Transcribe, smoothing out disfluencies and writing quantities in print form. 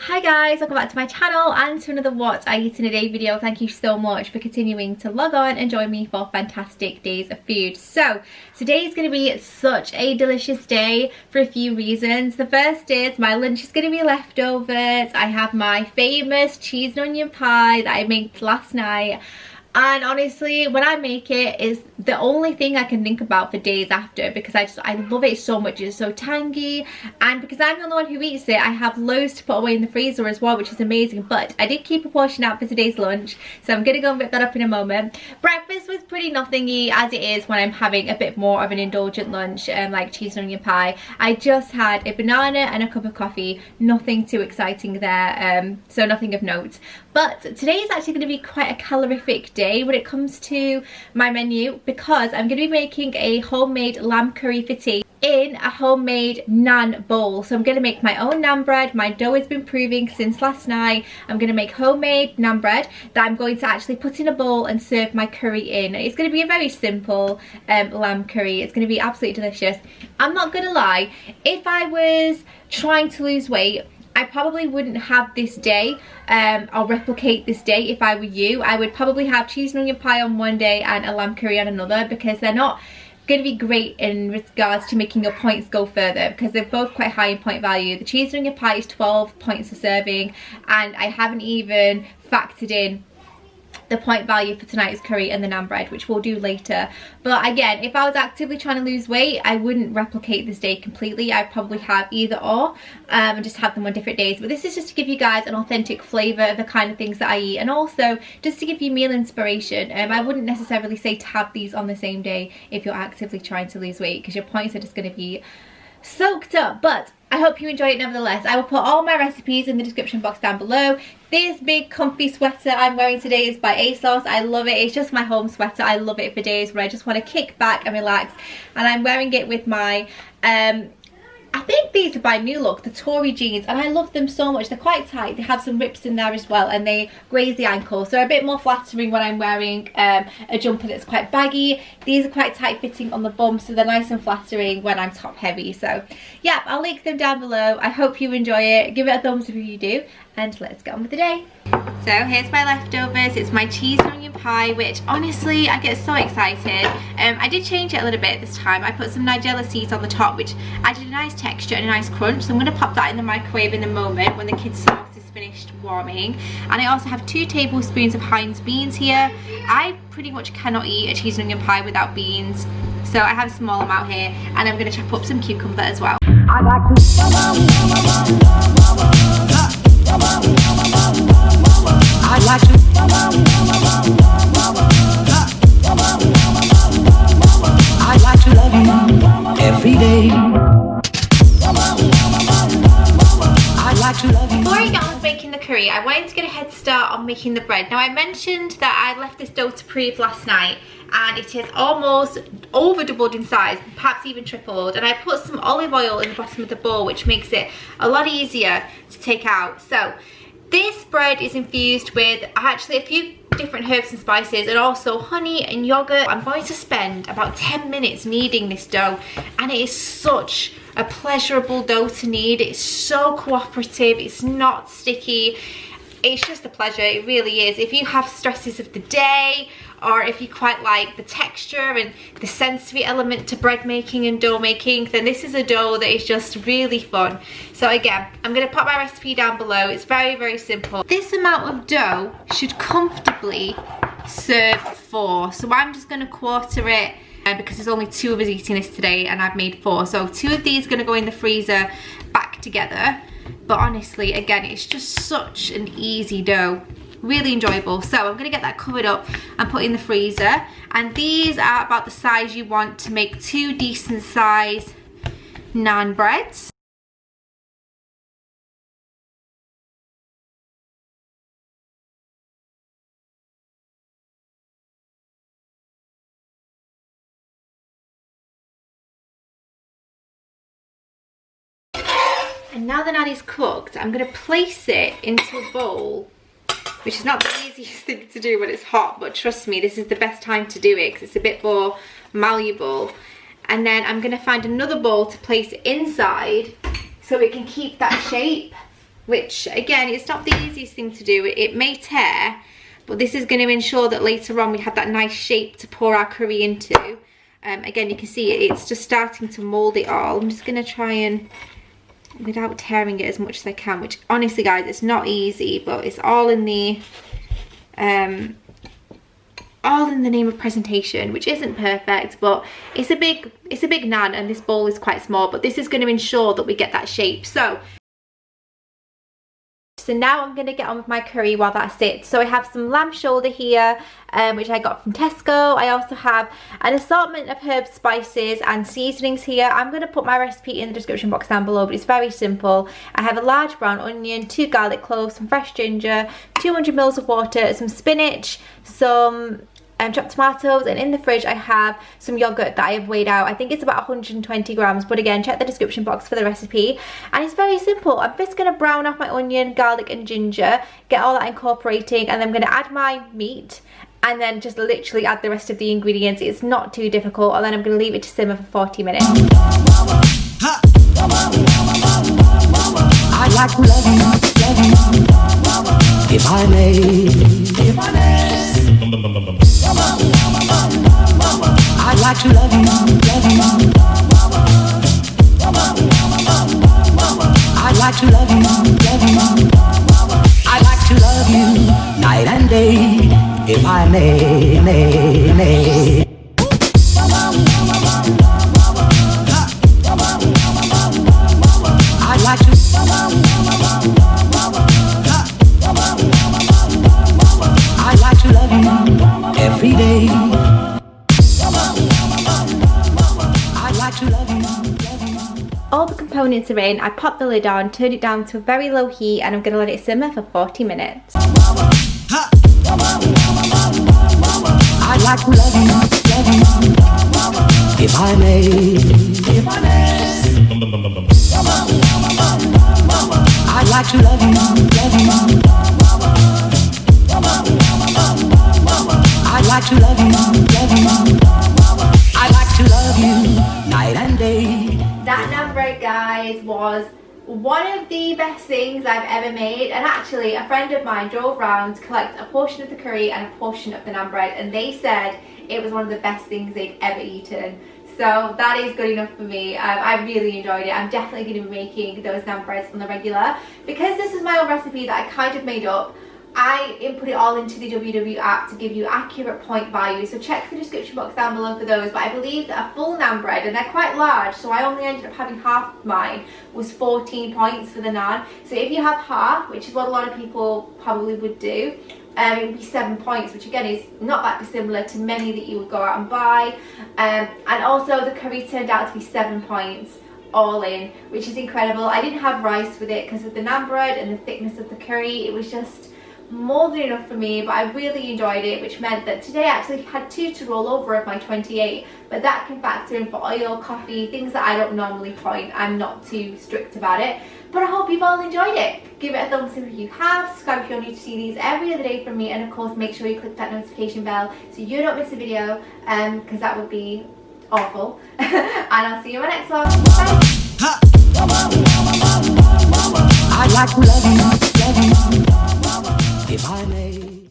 Hi guys, welcome back to my channel and to another What I Eat in a Day video. Thank you so much for continuing to log on and join me for fantastic days of food. So today is going to be such a delicious day for a few reasons. The first is my lunch is going to be leftovers. I have my famous cheese and onion pie that I made last night. And honestly, when I make it, is the only thing I can think about for days after, because I love it so much. It's so tangy, and because I'm the only one who eats it, I have loads to put away in the freezer as well, which is amazing. But I did keep a portion out for today's lunch, so I'm gonna go and whip that up in a moment. Breakfast was pretty nothingy, as it is when I'm having a bit more of an indulgent lunch, like cheese and onion pie. I just had a banana and a cup of coffee, nothing too exciting there, so nothing of note. But today is actually going to be quite a calorific day when it comes to my menu, because I'm going to be making a homemade lamb curry for tea in a homemade naan bowl. So I'm going to make my own naan bread. My dough has been proving since last night. I'm going to make homemade naan bread that I'm going to actually put in a bowl and serve my curry in. It's going to be a very simple lamb curry. It's going to be absolutely delicious. I'm not going to lie, if I was trying to lose weight, I probably wouldn't have this day or replicate this day. If I were you, I would probably have cheese and onion pie on one day and a lamb curry on another, because they're not going to be great in regards to making your points go further, because they're both quite high in point value. The cheese and onion pie is 12 points a serving, and I haven't even factored in the point value for tonight's curry and the naan bread, which we'll do later. But again, if I was actively trying to lose weight, I wouldn't replicate this day completely. I'd probably have either or, and just have them on different days. But this is just to give you guys an authentic flavour of the kind of things that I eat, and also just to give you meal inspiration. I wouldn't necessarily say to have these on the same day if you're actively trying to lose weight, because your points are just going to be soaked up. But I hope you enjoy it nevertheless. I will put all my recipes in the description box down below. This big comfy sweater I'm wearing today is by ASOS. I love it. It's just my home sweater. I love it for days where I just want to kick back and relax. And I'm wearing it with my I think these are by New Look, the Tory jeans, and I love them so much. They're quite tight. They have some rips in there as well, and they graze the ankle, so they're a bit more flattering when I'm wearing a jumper that's quite baggy. These are quite tight fitting on the bum, so they're nice and flattering when I'm top heavy. So yeah, I'll link them down below. I hope you enjoy it. Give it a thumbs up if you do, and let's get on with the day. So here's my leftovers. It's my cheese and onion pie, which honestly I get so excited. I did change it a little bit this time. I put some nigella seeds on the top, which added a nice texture and a nice crunch. So I'm going to pop that in the microwave in a moment when the kids' sauce is finished warming. And I also have 2 tablespoons of Heinz beans here. I pretty much cannot eat a cheese and onion pie without beans, so I have a small amount here. And I'm going to chop up some cucumber as well. I like to love you every day. Before I get on with making the curry, I wanted to get a head start on making the bread. Now, I mentioned that I left this dough to prove last night, and it is almost over doubled in size, perhaps even tripled. And I put some olive oil in the bottom of the bowl, which makes it a lot easier to take out. So this bread is infused with actually a few different herbs and spices, and also honey and yogurt. I'm going to spend about 10 minutes kneading this dough, and it is such a pleasurable dough to knead. It's so cooperative, it's not sticky. It's just a pleasure, it really is. If you have stresses of the day, or if you quite like the texture and the sensory element to bread making and dough making, then this is a dough that is just really fun. So again, I'm going to pop my recipe down below. It's very, very simple. This amount of dough should comfortably serve 4. So I'm just going to quarter it, because there's only 2 of us eating this today and I've made 4. So 2 of these are going to go in the freezer back together. But honestly, again, it's just such an easy dough. Really enjoyable. So I'm going to get that covered up and put in the freezer. And these are about the size you want to make 2 decent size naan breads. And now the naan is cooked, I'm going to place it into a bowl, which is not the easiest thing to do when it's hot, but trust me, this is the best time to do it because it's a bit more malleable. And then I'm going to find another bowl to place it inside so it can keep that shape which again, it's not the easiest thing to do. It may tear, but this is going to ensure that later on we have that nice shape to pour our curry into. Again, you can see it's just starting to mould it all. I'm just going to try and, without tearing it as much as I can, which honestly guys, it's not easy, but it's all in the name of presentation, which isn't perfect, but it's a big naan, and this bowl is quite small, but this is going to ensure that we get that shape. So now I'm going to get on with my curry while that sits. So I have some lamb shoulder here, which I got from Tesco. I also have an assortment of herbs, spices and seasonings here. I'm going to put my recipe in the description box down below, but it's very simple. I have a large brown onion, 2 garlic cloves, some fresh ginger, 200 ml of water, some spinach, some chopped tomatoes, and in the fridge I have some yogurt that I have weighed out. I think it's about 120 grams, but again, check the description box for the recipe. And it's very simple. I'm just going to brown off my onion, garlic and ginger, get all that incorporating, and then I'm going to add my meat and then just literally add the rest of the ingredients. It's not too difficult, and then I'm going to leave it to simmer for 40 minutes. I'd like to love you, if I may. I'd like to love you, I'd like to love you, I'd like to love you night and day, if I may. I'd like to. I'd like to love you every day. I'd like to love you. All the components are in. I popped the lid on, turned it down to a very low heat, and I'm going to let it simmer for 40 minutes. I'd like to love you, if I may. I'd like to love you, I'd like to love you, I'd like to love you night and day. That naan bread, guys, was one of the best things I've ever made, and actually a friend of mine drove round to collect a portion of the curry and a portion of the naan bread, and they said it was one of the best things they'd ever eaten. So that is good enough for me. I really enjoyed it. I'm definitely going to be making those naan breads on the regular. Because this is my own recipe that I kind of made up, I input it all into the WW app to give you accurate point values. So check the description box down below for those. But I believe that a full naan bread, and they're quite large, so I only ended up having half of mine, was 14 points for the naan. So if you have half, which is what a lot of people probably would do, it would be 7 points, which again is not that dissimilar to many that you would go out and buy. And also the curry turned out to be 7 points all in, which is incredible. I didn't have rice with it because of the naan bread and the thickness of the curry. It was just more than enough for me, but I really enjoyed it, which meant that today I actually had 2 to roll over of my 28, but that can factor in for oil, coffee, things that I don't normally point. I'm not too strict about it, but I hope you've all enjoyed it. Give it a thumbs up if you have, subscribe if you're new to see these every other day from me, and of course make sure you click that notification bell so you don't miss a video, because that would be awful. And I'll see you in my next one. Bye! I'd like to love you, if I may.